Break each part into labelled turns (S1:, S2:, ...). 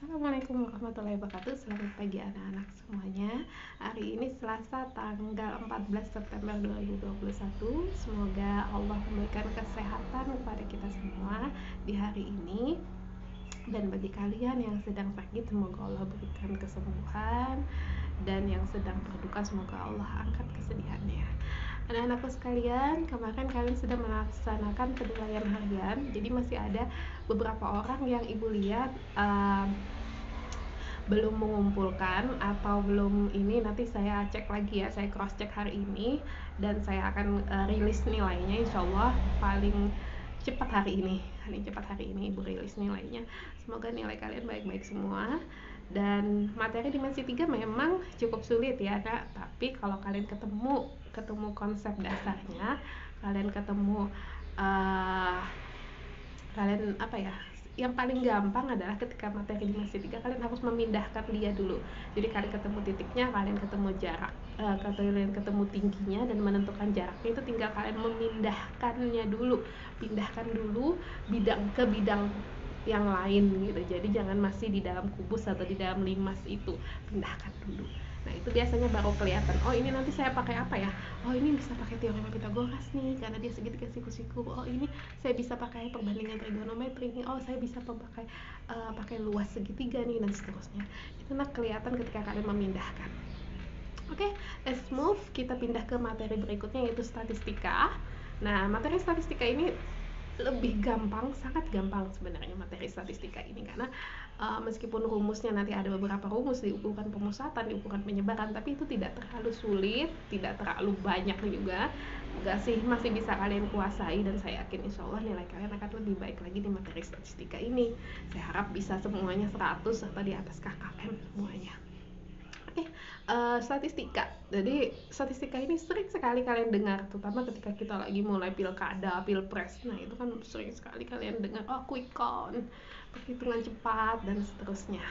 S1: Assalamualaikum warahmatullahi wabarakatuh. Selamat pagi anak-anak semuanya. Hari ini Selasa tanggal 14 September 2021. Semoga Allah memberikan kesehatan kepada kita semua di hari ini. Dan bagi kalian yang sedang sakit, semoga Allah berikan kesembuhan. Dan yang sedang berduka, semoga Allah angkat kesedihannya. Anak-anakku sekalian, kemarin kalian sudah melaksanakan penilaian harian. Jadi masih ada beberapa orang yang ibu lihat belum mengumpulkan atau belum ini. Nanti saya cek lagi ya, saya cross check hari ini dan saya akan rilis nilainya insya Allah paling cepat hari ini ibu rilis nilainya. Semoga nilai kalian baik-baik semua. Dan materi dimensi 3 memang cukup sulit ya Kak, tapi kalau kalian ketemu konsep dasarnya, kalian ketemu kalian apa ya, yang paling gampang adalah ketika materi dimensi 3 kalian harus memindahkan dia dulu. Jadi kalian ketemu titiknya, kalian ketemu jarak, kalian ketemu tingginya dan menentukan jaraknya, itu tinggal kalian memindahkannya dulu, pindahkan dulu bidang ke bidang yang lain gitu. Jadi jangan masih di dalam kubus atau di dalam limas itu, pindahkan dulu. Nah itu biasanya baru kelihatan, oh ini nanti saya pakai apa ya, oh ini bisa pakai teorema Pitagoras nih karena dia segitiga siku-siku, oh ini saya bisa pakai perbandingan trigonometri nih, oh saya bisa pakai luas segitiga nih, dan seterusnya. Itu kelihatan ketika kalian memindahkan. Oke, let's move. Kita pindah ke materi berikutnya, yaitu statistika. Nah materi statistika ini lebih gampang, sangat gampang sebenarnya materi statistika ini, karena meskipun rumusnya nanti ada beberapa rumus di ukuran pemusatan, di ukuran penyebaran, tapi itu tidak terlalu sulit, tidak terlalu banyak juga, enggak sih, masih bisa kalian kuasai. Dan saya yakin insya Allah nilai kalian akan lebih baik lagi di materi statistika ini. Saya harap bisa semuanya 100 atau di atas KKM semuanya. Oke, statistika. Jadi statistika ini sering sekali kalian dengar, terutama ketika kita lagi mulai pilkada, pilpres. Nah itu kan sering sekali kalian dengar, oh quick count, perhitungan cepat, dan seterusnya.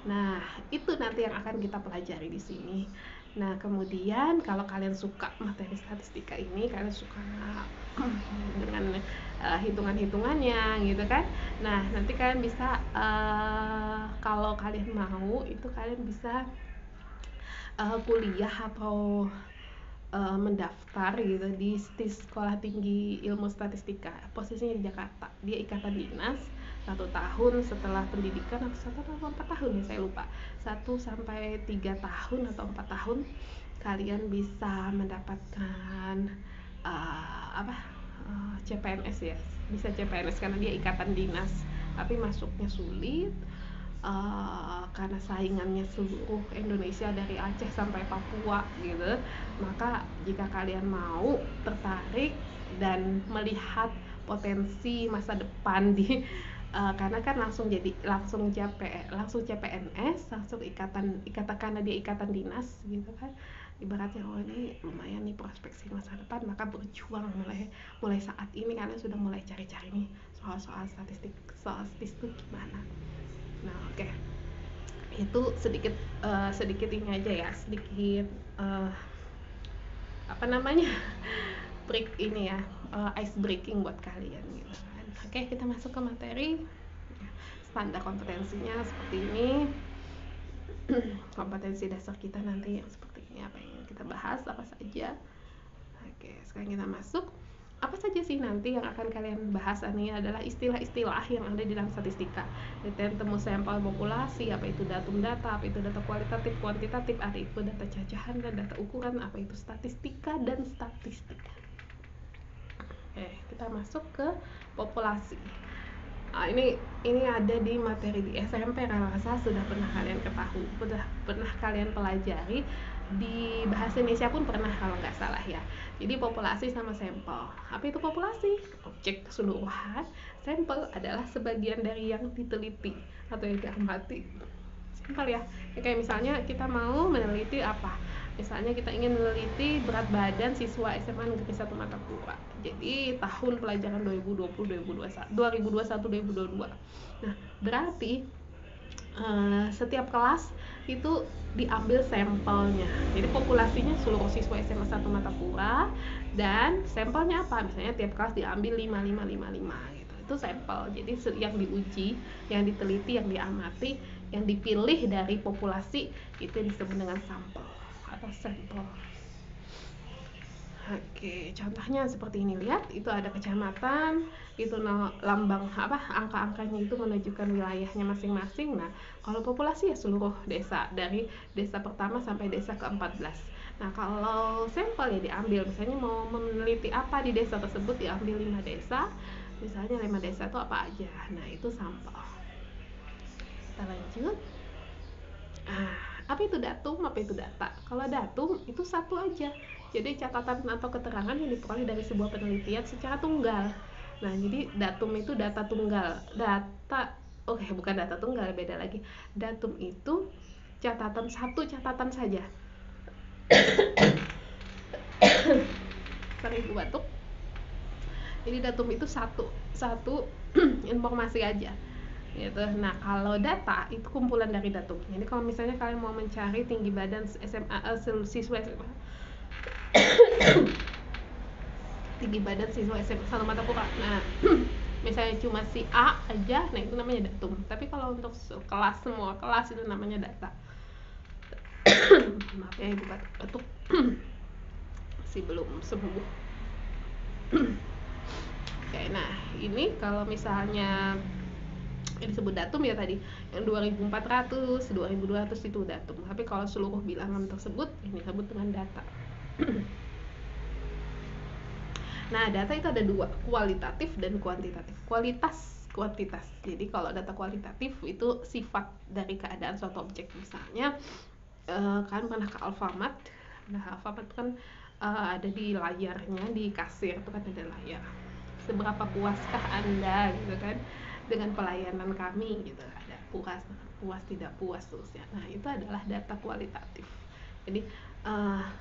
S1: Nah itu nanti yang akan kita pelajari di sini. Nah kemudian kalau kalian suka materi statistika ini, kalian suka dengan hitungan-hitungannya gitu kan. Nah nanti kalian bisa kalau kalian mau itu kalian bisa kuliah atau mendaftar gitu di Sekolah Tinggi Ilmu Statistika, posisinya di Jakarta. Dia ikatan dinas 1 tahun setelah pendidikan, atau 1 atau 4 tahun ya, saya lupa, 1 sampai 3 tahun atau 4 tahun kalian bisa mendapatkan CPNS ya, bisa CPNS karena dia ikatan dinas, tapi masuknya sulit karena saingannya seluruh Indonesia dari Aceh sampai Papua gitu. Maka jika kalian mau tertarik dan melihat potensi masa depan di karena kan langsung CPNS, langsung ikatan karena dia ikatan dinas gitu kan, ibaratnya oh ini lumayan nih prospeksi masa depan, maka berjuang mulai saat ini kalian sudah mulai cari-cari nih soal statistik gimana. Nah oke, itu sedikit ini aja ya, sedikit break ini ya, ice breaking buat kalian gitu kan. Oke, kita masuk ke materi. Standar kompetensinya seperti ini. Kompetensi dasar kita nanti yang seperti ini, apa yang kita bahas, apa saja. Oke, sekarang kita masuk. Apa saja sih nanti yang akan kalian bahas? Ini adalah istilah-istilah yang ada di dalam statistika. Detail temu sampel populasi, apa itu datum data, apa itu data kualitatif, kuantitatif, apa itu data cacahan dan data ukuran, apa itu statistika dan statistika. Oke, kita masuk ke populasi. Ini ada di materi di SMP, rasa sudah pernah kalian ketahui, sudah pernah kalian pelajari, di bahasa Indonesia pun pernah kalau nggak salah ya. Jadi populasi sama sampel. Apa itu populasi? Objek keseluruhan. Sampel adalah sebagian dari yang diteliti atau yang diamati. Simpel ya. Kayak misalnya kita mau meneliti apa? Misalnya kita ingin meneliti berat badan siswa SMA Negeri 1 Martapura. Jadi tahun pelajaran 2021-2022. Nah, berarti setiap kelas itu diambil sampelnya. Jadi populasinya seluruh siswa SMA 1 Martapura, dan sampelnya apa? Misalnya tiap kelas diambil 5 gitu. itu sampel. Jadi yang diuji, yang diteliti, yang diamati, yang dipilih dari populasi itu disebut dengan sampel atau sampel. Oke, contohnya seperti ini, lihat itu ada kecamatan, itu lambang angka-angkanya itu menunjukkan wilayahnya masing-masing. Nah, kalau populasi ya seluruh desa dari desa pertama sampai desa ke-14. Nah, kalau sampel ya diambil, misalnya mau meneliti apa di desa tersebut, diambil 5 desa, misalnya 5 desa itu apa aja. Nah, itu sampel. Kita lanjut. Apa itu datum, apa itu data? Kalau datum itu satu aja, jadi catatan atau keterangan yang diperoleh dari sebuah penelitian secara tunggal. Nah, jadi datum itu data tunggal. Bukan data tunggal, beda lagi. Datum itu satu catatan saja. Sorry, ibu batuk. Jadi datum itu satu informasi aja gitu. Nah, kalau data itu kumpulan dari datum. Jadi kalau misalnya kalian mau mencari tinggi badan SMA siswa SMA tinggi badan siswa SMA satu mata kuliah, nah misalnya cuma si A aja, nah itu namanya datum. Tapi kalau untuk kelas, semua kelas, itu namanya data. Maaf ya, ibu batuk masih belum sembuh. Oke, nah ini kalau misalnya yang disebut datum ya tadi, yang 2400, 2200 itu datum. Tapi kalau seluruh bilangan tersebut ini disebut dengan data. Nah, data itu ada dua, kualitatif dan kuantitatif. Kuantitas. Jadi kalau data kualitatif itu sifat dari keadaan suatu objek. Misalnya kalian pernah ke Alfamart. Nah, Alfamart kan ada di layarnya, di kasir itu kan ada layar. Seberapa puaskah Anda gitu kan dengan pelayanan kami gitu, ada puas, tidak puas, terusnya. Nah, itu adalah data kualitatif. Jadi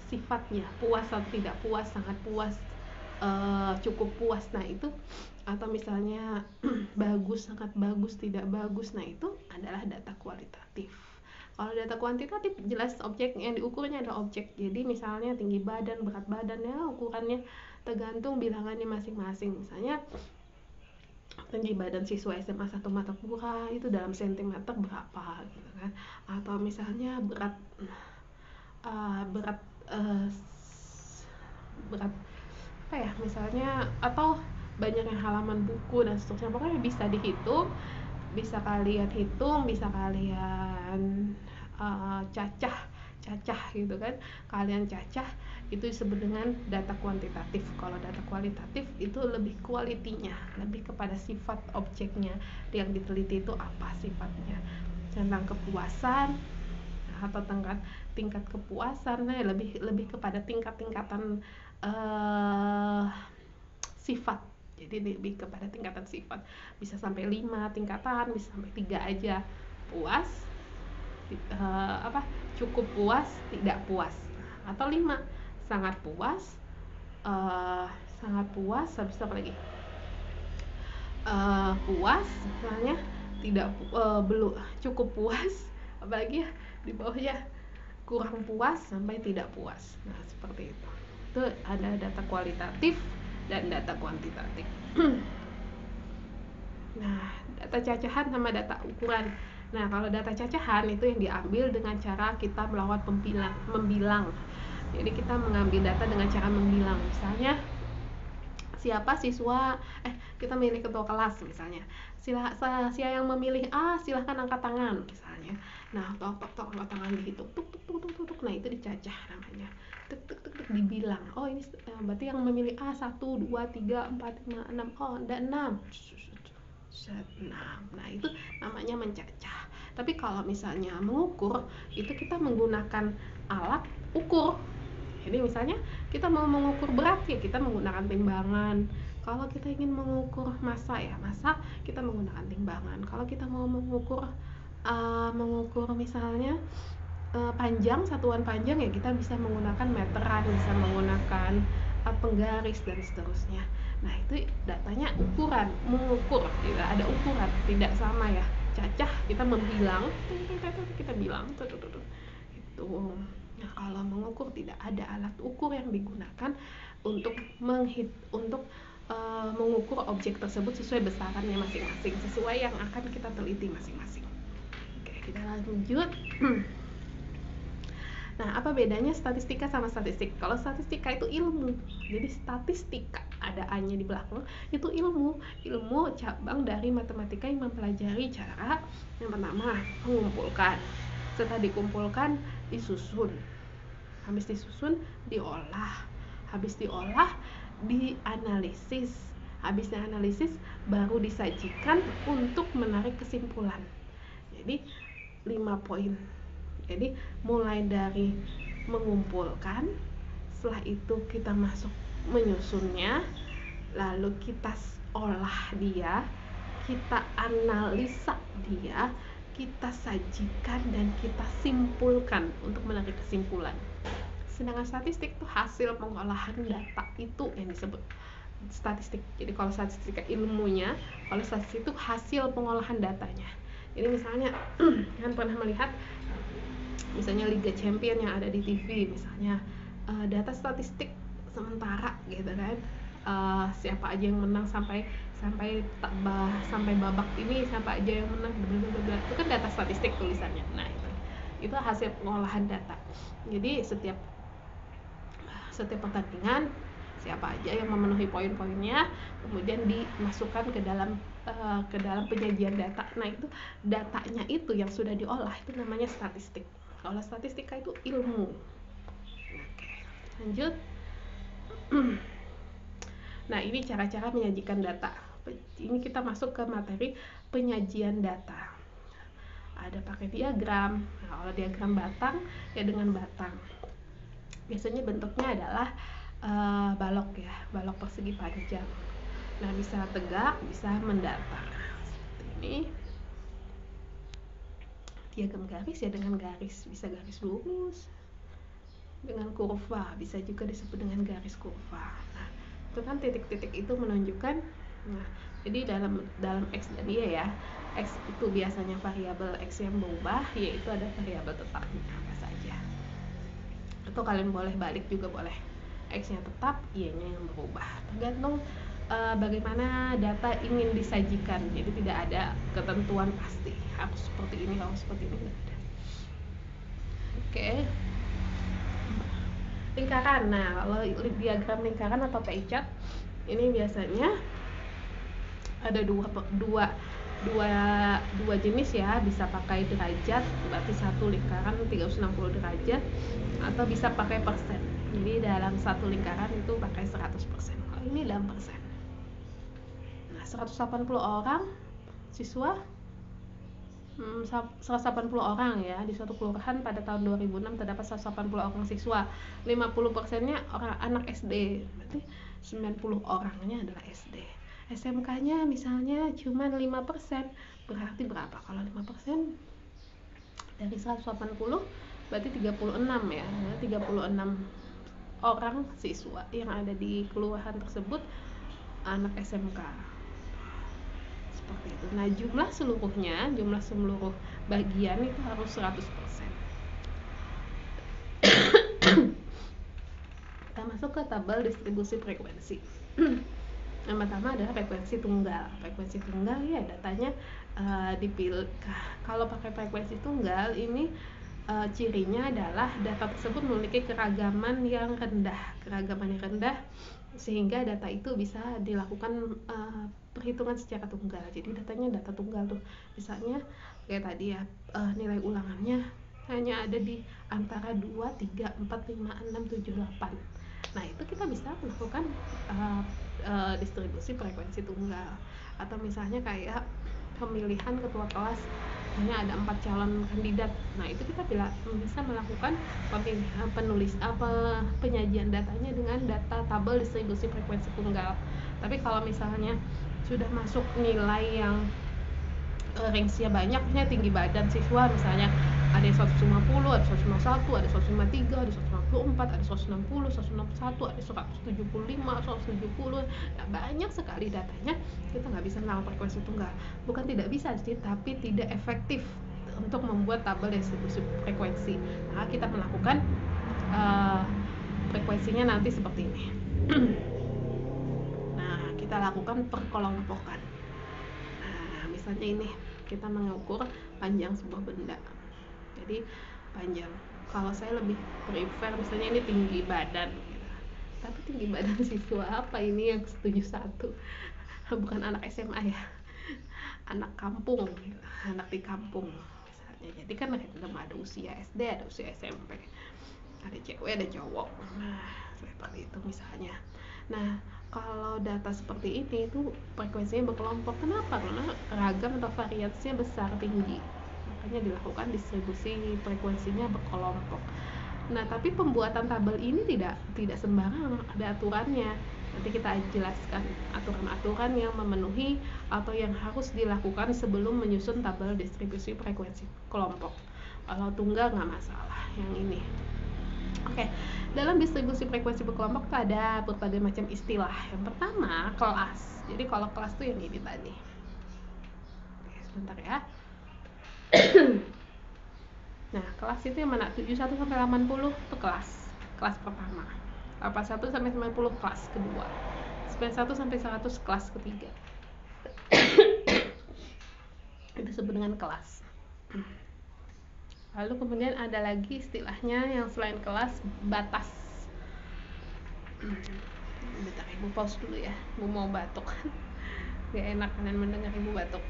S1: sifatnya puas atau tidak puas, sangat puas, cukup puas, nah itu, atau misalnya bagus, sangat bagus, tidak bagus, nah itu adalah data kualitatif. Kalau data kuantitatif jelas objek yang diukurnya ada objek. Jadi misalnya tinggi badan, berat badan, ya ukurannya tergantung bilangannya masing-masing. Misalnya tinggi badan siswa SMA 1 Martapura itu dalam sentimeter berapa gitu kan. Atau misalnya berat apa ya, misalnya, atau banyaknya halaman buku dan seterusnya. Pokoknya bisa dihitung, bisa kalian hitung, bisa kalian cacah gitu kan. Kalian cacah, itu disebut dengan data kuantitatif. Kalau data kualitatif itu lebih kualitinya, lebih kepada sifat objeknya yang diteliti itu apa sifatnya, tentang kepuasan atau tingkat kepuasan. Nah, lebih kepada tingkatan sifat. Jadi lebih kepada tingkatan sifat, bisa sampai 5 tingkatan, bisa sampai 3 aja. Puas, cukup puas, tidak puas, atau 5 sangat puas, habis itu apa lagi, puas, misalnya tidak belum cukup puas, apalagi ya di bawahnya, kurang puas sampai tidak puas. Nah, seperti itu ada data kualitatif dan data kuantitatif. Nah, data cacahan sama data ukuran. Nah, kalau data cacahan itu yang diambil dengan cara kita melakukan membilang. Jadi kita mengambil data dengan cara membilang. Misalnya siapa siswa, kita milih ketua kelas misalnya. Siapa yang memilih A, silahkan angkat tangan misalnya. Nah, tok angkat tangan dihitung, tuk. Nah, itu dicacah namanya. Tuk, dibilang. Oh, ini berarti yang memilih A 1, 2, 3, 4, 5, 6. Oh, ada 6. Nah, itu namanya mencacah. Tapi kalau misalnya mengukur, itu kita menggunakan alat ukur. Jadi misalnya kita mau mengukur berat, ya kita menggunakan timbangan. Kalau kita ingin mengukur massa kita menggunakan timbangan. Kalau kita mau mengukur misalnya panjang, satuan panjang, ya kita bisa menggunakan meteran, bisa menggunakan penggaris dan seterusnya. Nah, itu datanya ukuran, mengukur, tidak ada ukuran, tidak sama ya. Cacah kita membilang, kita bilang itu. Nah, kalau mengukur tidak ada alat ukur yang digunakan untuk mengukur objek tersebut sesuai besarannya masing-masing, sesuai yang akan kita teliti masing-masing. Oke, kita lanjut. Nah, apa bedanya statistika sama statistik? Kalau statistika itu ilmu, jadi statistika ada A-nya di belakang, itu ilmu cabang dari matematika yang mempelajari cara yang pertama mengumpulkan, setelah dikumpulkan disusun, habis disusun diolah, habis diolah dianalisis, habis dianalisis baru disajikan untuk menarik kesimpulan. Jadi 5 poin. Jadi mulai dari mengumpulkan, setelah itu kita masuk menyusunnya, lalu kita olah dia, kita analisa dia, kita sajikan, dan kita simpulkan untuk menarik kesimpulan. Sedangkan statistik itu hasil pengolahan data, itu yang disebut statistik. Jadi kalau statistika ilmunya, kalau statistik itu hasil pengolahan datanya. Jadi misalnya kan pernah melihat misalnya Liga Champion yang ada di TV, misalnya data statistik sementara gitu kan, siapa aja yang menang sampai babak ini, siapa aja yang menang, itu kan data statistik tulisannya. Nah, itu hasil pengolahan data. Jadi setiap pertandingan siapa aja yang memenuhi poin-poinnya kemudian dimasukkan ke dalam penyajian data. Nah, itu datanya itu yang sudah diolah, itu namanya statistik. Kalau statistika itu ilmu. Oke, lanjut. Nah, ini cara-cara menyajikan data. Ini kita masuk ke materi penyajian data. Ada pakai diagram. Nah, kalau diagram batang ya dengan batang. Biasanya bentuknya adalah balok ya, balok persegi panjang. Nah, bisa tegak, bisa mendatar. Seperti ini. Diagram garis ya dengan garis, bisa garis lurus, dengan kurva, bisa juga disebut dengan garis kurva. Nah, itu kan titik-titik itu menunjukkan. Nah, jadi dalam X dan Y ya, X itu biasanya variabel X yang berubah, Y itu ada variabel tetapnya apa saja. Atau kalian boleh balik juga boleh, X-nya tetap, Y-nya yang berubah, tergantung bagaimana data ingin disajikan. Jadi tidak ada ketentuan pasti harus seperti ini, harus seperti ini, tidak ada. Oke. Lingkaran. Nah, kalau diagram lingkaran atau pie chart ini biasanya ada dua jenis ya, bisa pakai derajat, berarti satu lingkaran 360 derajat, atau bisa pakai persen. Jadi dalam satu lingkaran itu pakai 100%. Kalau ini dalam persen. Nah, 180 orang siswa, 180 orang ya, di suatu kelurahan pada tahun 2006 terdapat 180 orang siswa, 50%-nya orang anak SD, berarti 90 orangnya adalah SD. SMK-nya misalnya cuma 5%, berarti berapa? Kalau 5% dari 180 berarti 36 ya, 36 orang siswa yang ada di kelurahan tersebut anak SMK. Seperti itu. Nah, jumlah seluruh bagian itu harus 100%. Kita masuk ke tabel distribusi frekuensi. Yang pertama adalah frekuensi tunggal. Frekuensi tunggal ya datanya dipilih. Kalau pakai frekuensi tunggal ini cirinya adalah data tersebut memiliki keragaman yang rendah, sehingga data itu bisa dilakukan perhitungan secara tunggal. Jadi datanya data tunggal tuh, misalnya kayak tadi ya, nilai ulangannya hanya ada di antara 2, 3, 4, 5, 6, 7, 8. Nah, itu kita bisa melakukan distribusi frekuensi tunggal. Atau misalnya kayak pemilihan ketua kelas, hanya ada 4 calon kandidat. Nah, itu kita bisa melakukan penyajian datanya dengan data tabel distribusi frekuensi tunggal. Tapi kalau misalnya sudah masuk nilai yang range-nya banyaknya, tinggi badan siswa, misalnya ada 150, ada 151, ada 153, ada 154, ada 160, 161, ada 175, 170. Nah, banyak sekali datanya, kita nggak bisa melakukan frekuensi tunggal. Bukan tidak bisa sih, tapi tidak efektif untuk membuat tabel distribusi frekuensi. Nah, kita melakukan frekuensinya nanti seperti ini. Nah, kita lakukan perkelompokan. Nah, misalnya ini kita mengukur panjang sebuah benda. Jadi panjang, kalau saya lebih prefer misalnya ini tinggi badan gitu. Tapi tinggi badan siswa apa ini yang 71? Bukan anak SMA ya, anak kampung gitu. Anak di kampung misalnya. Jadi kan ada usia SD, ada usia SMP, ada cewek ada cowok. Nah seperti itu misalnya. Nah kalau data seperti ini itu frekuensinya berkelompok. Kenapa? Karena ragam atau variasinya besar tinggi, makanya dilakukan distribusi frekuensinya berkelompok. Nah tapi pembuatan tabel ini tidak sembarang, ada aturannya. Nanti kita jelaskan aturan-aturan yang memenuhi atau yang harus dilakukan sebelum menyusun tabel distribusi frekuensi kelompok. Kalau tunggal nggak masalah yang ini. Oke, dalam distribusi frekuensi berkelompok tuh ada berbagai macam istilah. Yang pertama, kelas. Jadi kalau kelas tuh yang ini tadi. Oke, sebentar ya. Nah, kelas itu yang mana? 71 sampai 80 itu kelas. Kelas pertama. 81 sampai 90 kelas kedua. 91 sampai 100 kelas ketiga. Itu disebut dengan kelas. Lalu kemudian ada lagi istilahnya yang selain kelas, batas. Bentar, ibu pause dulu ya, ibu mau batuk. Gak enak kalian mendengar ibu batuk.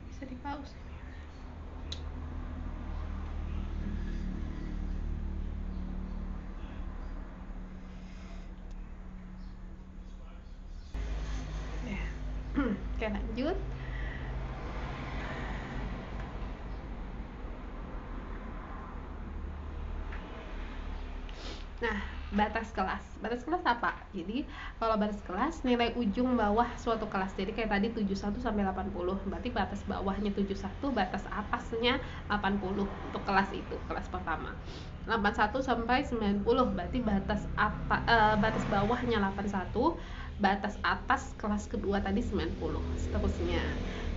S1: Bisa di pause. Oke, lanjut. Nah, batas kelas. Batas kelas apa? Jadi, kalau batas kelas nilai ujung bawah suatu kelas. Jadi kayak tadi 71 sampai 80. Berarti batas bawahnya 71, batas atasnya 80 untuk kelas itu, kelas pertama. 81 sampai 90 berarti batas bawahnya 81, batas atas kelas kedua tadi 90. Seterusnya.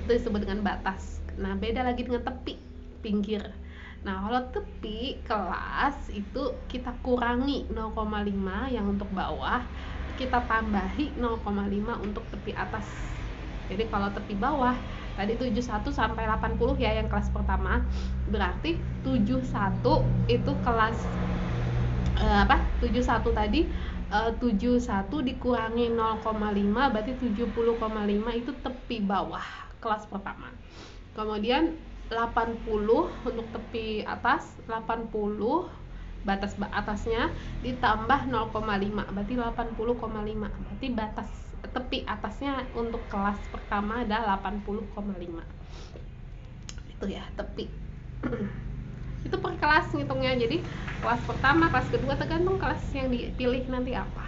S1: Itu disebut dengan batas. Nah, beda lagi dengan tepi, pinggir. Nah, kalau tepi kelas itu kita kurangi 0,5 yang untuk bawah, kita tambahi 0,5 untuk tepi atas. Jadi kalau tepi bawah tadi 71 sampai 80 ya yang kelas pertama, berarti 71 itu kelas 71 tadi 71 dikurangi 0,5 berarti 70,5 itu tepi bawah kelas pertama. Kemudian 80 untuk tepi atas, 80 batas atasnya ditambah 0,5 berarti 80,5. Berarti batas tepi atasnya untuk kelas pertama ada 80,5. Itu ya tepi. Itu per kelas ngitungnya. Jadi kelas pertama, kelas kedua tergantung kelas yang dipilih nanti apa.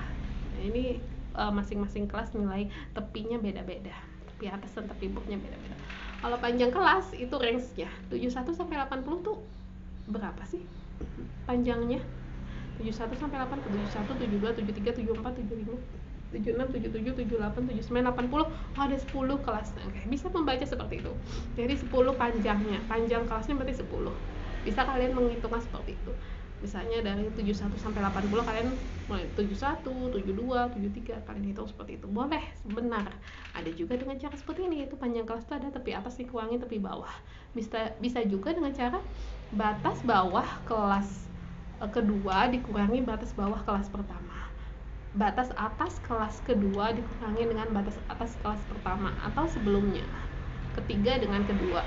S1: Nah, ini masing-masing kelas nilai tepinya beda-beda. Tepi atas dan tepi bawahnya beda-beda. Kalau panjang kelas itu range-nya 71 sampai 80 tuh berapa sih panjangnya? 71 sampai 80, 71, 72, 73, 74, 75, 76, 77, 78, 79, 80. Ada 10 kelas. Oke, bisa membaca seperti itu. Jadi 10 panjangnya. Panjang kelasnya berarti 10. Bisa kalian menghitungnya seperti itu. Misalnya dari 71 sampai 80 kalian mulai 71, 72, 73 kalian hitung seperti itu. Boleh, benar. Ada juga dengan cara seperti ini, itu panjang kelas itu ada tepi atas dikurangi tepi bawah. Bisa juga dengan cara batas bawah kelas kedua dikurangi batas bawah kelas pertama. Batas atas kelas kedua dikurangi dengan batas atas kelas pertama atau sebelumnya. Ketiga dengan kedua.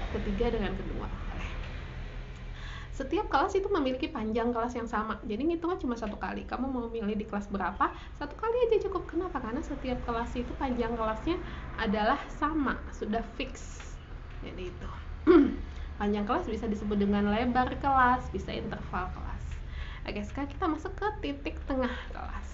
S1: Setiap kelas itu memiliki panjang kelas yang sama. Jadi ngitungnya cuma satu kali. Kamu mau milih di kelas berapa? Satu kali aja cukup. Kenapa? Karena setiap kelas itu panjang kelasnya adalah sama, sudah fix. Jadi itu. Panjang kelas bisa disebut dengan lebar kelas, bisa interval kelas. Oke, sekarang kita masuk ke titik tengah kelas.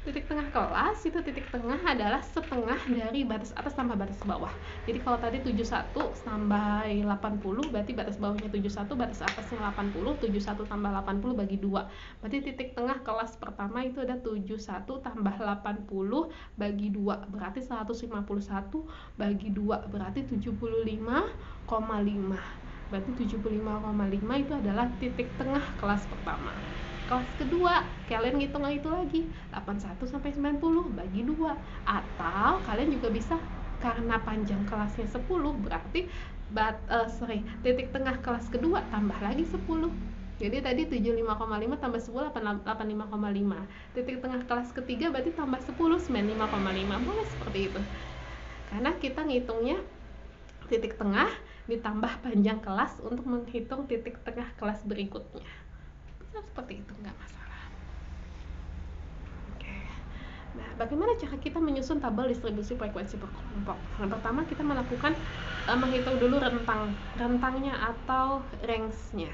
S1: Titik tengah kelas itu titik tengah adalah setengah dari batas atas tambah batas bawah. Jadi kalau tadi 71 tambah 80 berarti batas bawahnya 71, batas atasnya 80, 71 tambah 80 bagi 2. Berarti titik tengah kelas pertama itu ada 71 tambah 80 bagi 2. Berarti 151 bagi 2 berarti 75,5. Berarti 75,5 itu adalah titik tengah kelas pertama. Kelas kedua, kalian ngitung itu lagi 81 sampai 90 bagi 2. Atau kalian juga bisa, karena panjang kelasnya 10 berarti titik tengah kelas kedua tambah lagi 10. Jadi tadi 75,5 tambah 10 85,5. Titik tengah kelas ketiga berarti tambah 10 95,5. Boleh seperti itu. Karena kita ngitungnya titik tengah ditambah panjang kelas untuk menghitung titik tengah kelas berikutnya. Seperti itu, nggak masalah. Oke. Nah, bagaimana cara kita menyusun tabel distribusi frekuensi per kelompok? Yang pertama kita melakukan menghitung dulu rentangnya atau range-nya.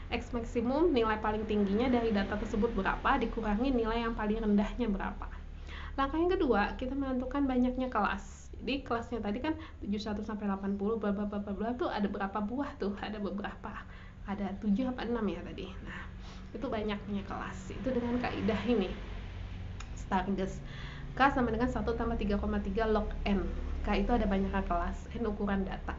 S1: X maksimum, nilai paling tingginya dari data tersebut berapa, dikurangi nilai yang paling rendahnya berapa. Langkah yang kedua, kita menentukan banyaknya kelas. Jadi kelasnya tadi kan 71 sampai 80 bla bla bla bla tuh ada berapa buah tuh? Ada beberapa. Ada 7 apa 6 ya tadi. Nah, itu banyaknya kelas. Itu dengan kaidah ini. Stargess. K sama dengan 1 tambah 3,3 log N. K itu ada banyaknya kelas, N ukuran data.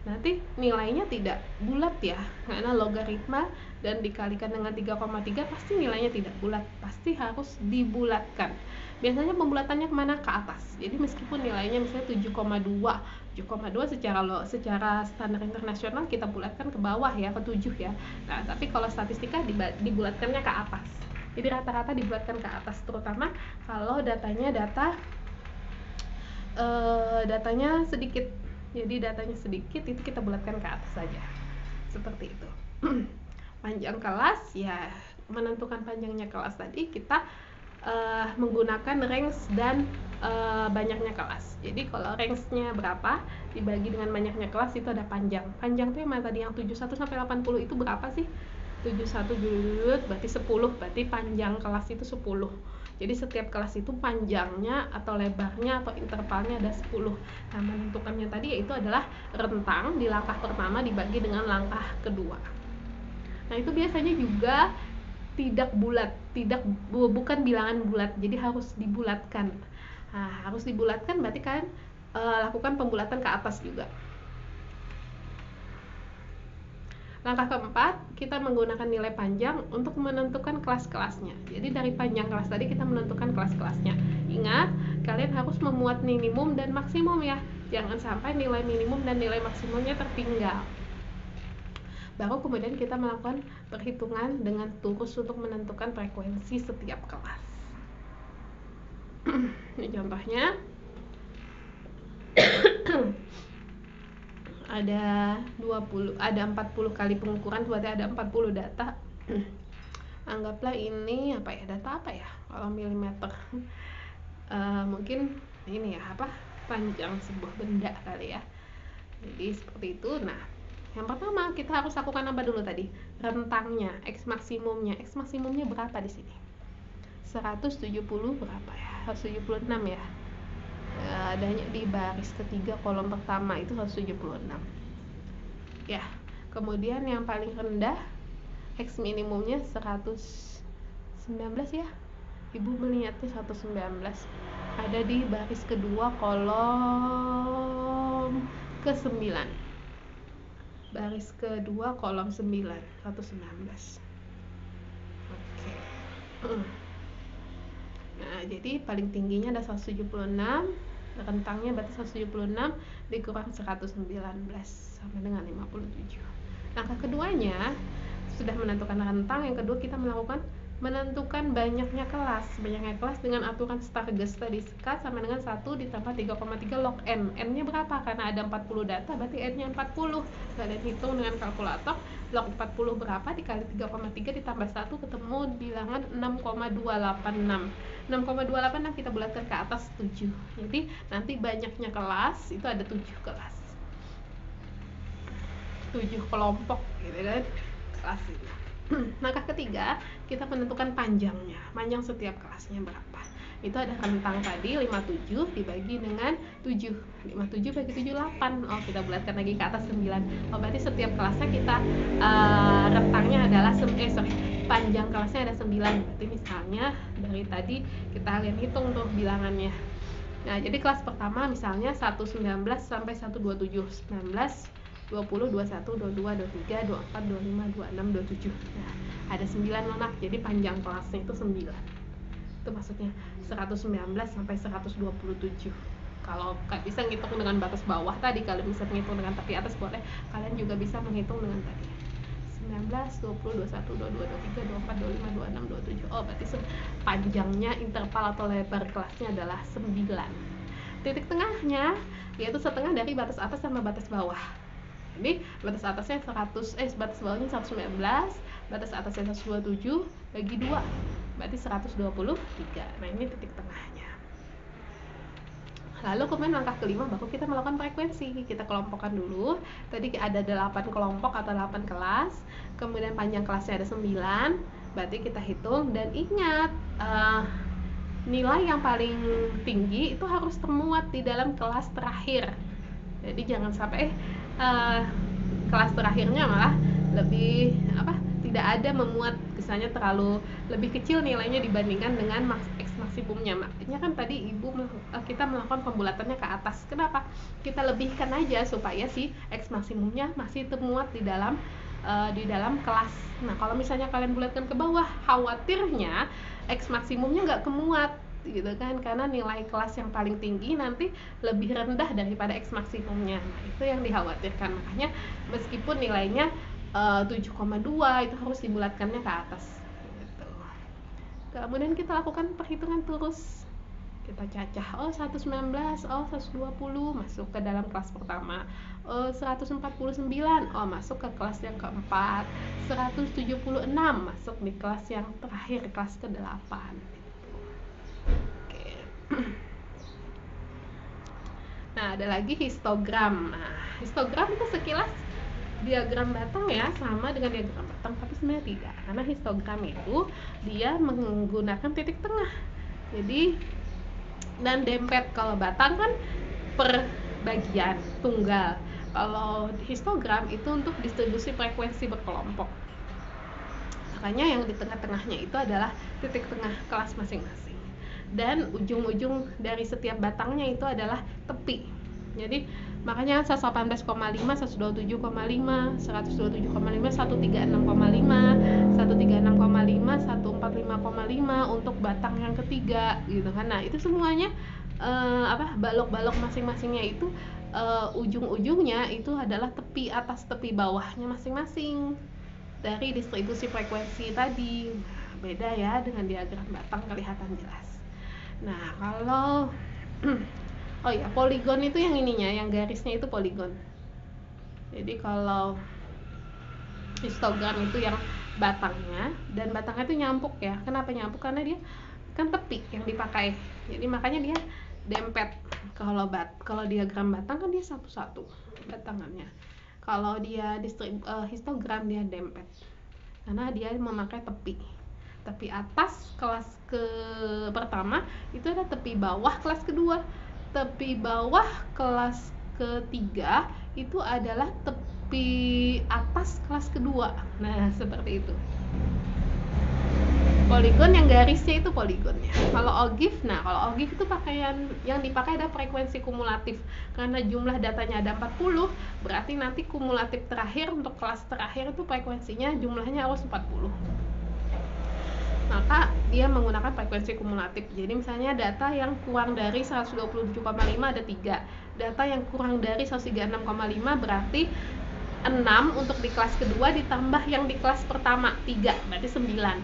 S1: Nanti nilainya tidak bulat ya, karena logaritma dan dikalikan dengan 3,3 pasti nilainya tidak bulat, pasti harus dibulatkan. Biasanya pembulatannya kemana? Ke atas. Jadi meskipun nilainya misalnya 7,2 secara standar internasional kita bulatkan ke bawah ya, ke 7 ya. Nah, tapi kalau statistika dibulatkannya ke atas. Jadi rata-rata dibulatkan ke atas, terutama kalau datanya sedikit. Jadi datanya sedikit itu kita bulatkan ke atas saja. Seperti itu. Panjang kelas ya, menentukan panjangnya kelas tadi kita menggunakan range dan banyaknya kelas. Jadi kalau range-nya berapa dibagi dengan banyaknya kelas itu ada panjang. Panjang itu yang mana tadi, yang 71 sampai 80 itu berapa sih? 71 dulu berarti 10, berarti panjang kelas itu 10. Jadi setiap kelas itu panjangnya atau lebarnya atau intervalnya ada 10. Nah, menentukannya tadi yaitu adalah rentang di langkah pertama dibagi dengan langkah kedua. Nah, itu biasanya juga tidak bulat, bukan bilangan bulat, jadi harus dibulatkan. Nah, harus dibulatkan berarti kalian lakukan pembulatan ke atas juga. Langkah keempat, kita menggunakan nilai panjang untuk menentukan kelas-kelasnya. Jadi dari panjang kelas tadi kita menentukan kelas-kelasnya. Ingat, kalian harus memuat minimum dan maksimum ya. Jangan sampai nilai minimum dan nilai maksimumnya tertinggal. Baru kemudian kita melakukan perhitungan dengan turus untuk menentukan frekuensi setiap kelas. Ini contohnya. Ada 40 kali pengukuran, berarti ada 40 data. Anggaplah ini apa ya, data apa ya kalau milimeter, mungkin ini ya, apa, panjang sebuah benda kali ya. Jadi seperti itu. Nah, yang pertama kita harus lakukan apa dulu tadi? Rentangnya, X maksimumnya. X maksimumnya berapa di sini? 170 berapa ya? 176 ya. Adanya di baris ketiga kolom pertama itu 176 ya. Kemudian yang paling rendah X minimumnya 119 ya, ibu melihatnya 119 ada di baris kedua kolom ke-9, baris kedua kolom 9, 119. Oke. Nah, jadi paling tingginya ada 176, rentangnya berarti 176 dikurang 119 sama dengan 57. Langkah keduanya sudah menentukan rentang, yang kedua kita menentukan banyaknya kelas. Banyaknya kelas dengan aturan Stargess tadi, K sama dengan 1 ditambah 3,3 log N. N-nya berapa? Karena ada 40 data, berarti N-nya 40. Kalian hitung dengan kalkulator, log 40 berapa dikali 3,3 ditambah 1 ketemu bilangan 6,286. 6,286 kita bulatkan ke atas 7. Jadi nanti banyaknya kelas itu ada 7 kelas. 7 kelompok gitu kan kelas ini. Langkah ketiga, kita menentukan panjangnya, panjang setiap kelasnya berapa. Itu ada rentang tadi 57 dibagi dengan 7. 57 bagi 7 8. Oh, kita bulatkan lagi ke atas 9. Oh, berarti setiap kelasnya kita rentangnya adalah panjang kelasnya ada 9. Berarti misalnya dari tadi kita hitung tuh bilangannya. Nah, jadi kelas pertama misalnya 119 sampai 127. 19, 20, 21, 22, 23, 24, 25, 26, 27. Nah, ada 9 anak. Jadi panjang kelasnya itu 9. Itu maksudnya 119 sampai 127. Kalau bisa ngitung dengan batas bawah tadi, kalian bisa menghitung dengan tepi atas boleh. Kalian juga bisa menghitung dengan tadi 19, 20, 21, 22, 23, 24, 25, 26, 27. Oh, berarti panjangnya interval atau lebar kelasnya adalah 9. Titik tengahnya yaitu setengah dari batas atas sama batas bawah. Jadi batas atasnya batas bawahnya 119, batas atasnya 127 bagi 2 berarti 123. Nah, ini titik tengahnya. Lalu kemudian langkah kelima baru kita melakukan frekuensi. Kita kelompokkan dulu. Tadi ada 8 kelompok atau 8 kelas. Kemudian panjang kelasnya ada 9. Berarti kita hitung dan ingat nilai yang paling tinggi itu harus termuat di dalam kelas terakhir. Jadi jangan sampai kelas terakhirnya malah lebih tidak ada memuat, misalnya terlalu lebih kecil nilainya dibandingkan dengan X maksimumnya. Makanya kan tadi kita melakukan pembulatannya ke atas. Kenapa? Kita lebihkan aja supaya si X maksimumnya masih termuat di dalam kelas. Nah, kalau misalnya kalian bulatkan ke bawah, khawatirnya X maksimumnya nggak kemuat gitu kan, karena nilai kelas yang paling tinggi nanti lebih rendah daripada X maksimumnya. Nah, itu yang dikhawatirkan. Makanya meskipun nilainya 7,2 itu harus dibulatkannya ke atas gitu. Kemudian kita lakukan perhitungan terus. Kita cacah, 119, 120 masuk ke dalam kelas pertama. 149 masuk ke kelas yang keempat. 176 masuk di kelas yang terakhir, kelas ke-8. Oke. Nah, ada lagi histogram. Nah, histogram itu sekilas diagram batang ya, sama dengan diagram batang, tapi sebenarnya tidak, karena histogram itu dia menggunakan titik tengah. Jadi dan dempet. Kalau batang kan per bagian tunggal, kalau histogram itu untuk distribusi frekuensi berkelompok. Makanya yang di tengah-tengahnya itu adalah titik tengah kelas masing-masing, dan ujung-ujung dari setiap batangnya itu adalah tepi. Jadi makanya 118,5, 127,5, 127,5, 136,5, 136,5, 145,5 untuk batang yang ketiga gitu kan. Nah, itu semuanya balok-balok masing-masingnya itu ujung-ujungnya itu adalah tepi atas tepi bawahnya masing-masing dari distribusi frekuensi tadi. Beda ya dengan diagram batang, kelihatan jelas. Nah, kalau poligon itu yang ininya, yang garisnya itu poligon. Jadi kalau histogram itu yang batangnya, dan batangnya itu nyampuk ya. Kenapa nyampuk? Karena dia kan tepi yang dipakai. Jadi makanya dia dempet. Kalau diagram batang kan dia satu-satu batangannya. Kalau dia histogram dia dempet. Karena dia memakai tepi. Tepi atas kelas pertama itu ada tepi bawah kelas kedua. Tepi bawah kelas ketiga itu adalah tepi atas kelas kedua. Nah, seperti itu. Poligon yang garisnya itu poligonnya. Kalau ogive itu yang dipakai ada frekuensi kumulatif. Karena jumlah datanya ada 40, berarti nanti kumulatif terakhir untuk kelas terakhir itu frekuensinya jumlahnya harus 40. Maka dia menggunakan frekuensi kumulatif. Jadi misalnya data yang kurang dari 127,5 ada 3. Data yang kurang dari 136,5 berarti 6 untuk di kelas kedua, ditambah yang di kelas pertama 3, berarti 9.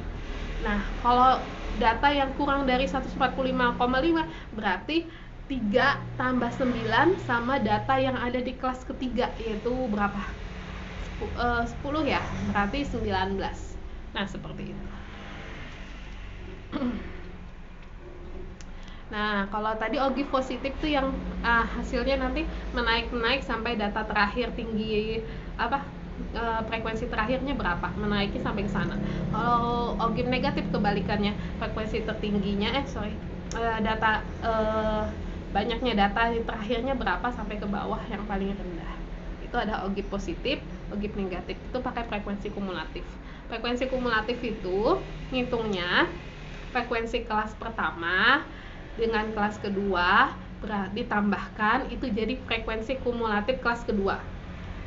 S1: Nah, kalau data yang kurang dari 145,5 berarti 3 tambah 9 sama data yang ada di kelas ketiga, yaitu berapa? 10 ya, berarti 19. Nah, seperti itu. Nah, kalau tadi ogive positif tuh yang hasilnya nanti menaik sampai data terakhir tinggi frekuensi terakhirnya berapa, menaiki sampai ke sana. Kalau ogif negatif kebalikannya, frekuensi tertingginya data banyaknya data terakhirnya berapa sampai ke bawah yang paling rendah. Itu ada ogif positif, ogif negatif. Itu pakai frekuensi kumulatif. Frekuensi kumulatif itu ngitungnya frekuensi kelas pertama dengan kelas kedua ditambahkan, itu jadi frekuensi kumulatif kelas kedua.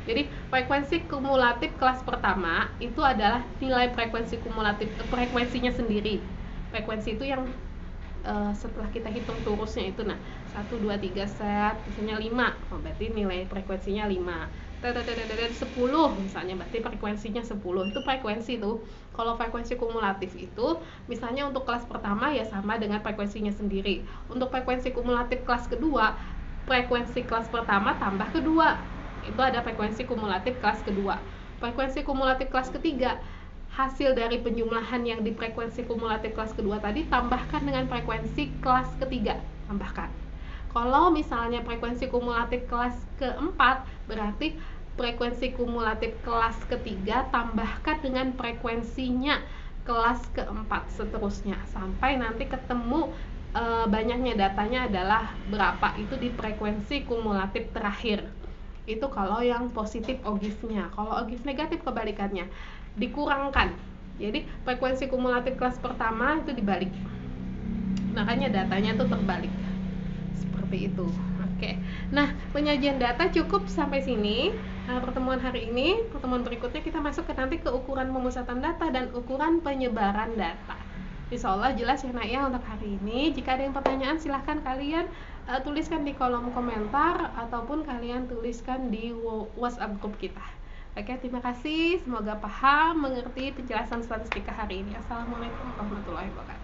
S1: Jadi frekuensi kumulatif kelas pertama itu adalah nilai frekuensi kumulatif, frekuensinya sendiri. Frekuensi itu yang setelah kita hitung turusnya itu, nah 1, 2, 3 set, misalnya 5, berarti nilai frekuensinya 5. 10 misalnya, berarti frekuensinya 10. Itu frekuensi tuh. Kalau frekuensi kumulatif itu misalnya untuk kelas pertama ya sama dengan frekuensinya sendiri. Untuk frekuensi kumulatif kelas kedua, frekuensi kelas pertama tambah kedua, itu ada frekuensi kumulatif kelas kedua. Frekuensi kumulatif kelas ketiga, hasil dari penjumlahan yang di frekuensi kumulatif kelas kedua tadi tambahkan dengan frekuensi kelas ketiga, tambahkan. Kalau misalnya frekuensi kumulatif kelas keempat, berarti frekuensi kumulatif kelas ketiga tambahkan dengan frekuensinya kelas keempat, seterusnya sampai nanti ketemu banyaknya datanya adalah berapa, itu di frekuensi kumulatif terakhir. Itu kalau yang positif ogifnya. Kalau ogif negatif kebalikannya, dikurangkan. Jadi frekuensi kumulatif kelas pertama itu dibalik, makanya datanya tuh terbalik seperti itu. Oke, nah penyajian data cukup sampai sini. Pertemuan hari ini. Pertemuan berikutnya kita masuk ke nanti ke ukuran pemusatan data dan ukuran penyebaran data. Insya Allah jelas ya nak ya untuk hari ini. Jika ada yang pertanyaan silahkan kalian tuliskan di kolom komentar ataupun kalian tuliskan di WhatsApp grup kita. Oke, terima kasih. Semoga paham, mengerti penjelasan statistika hari ini. Assalamualaikum warahmatullahi wabarakatuh.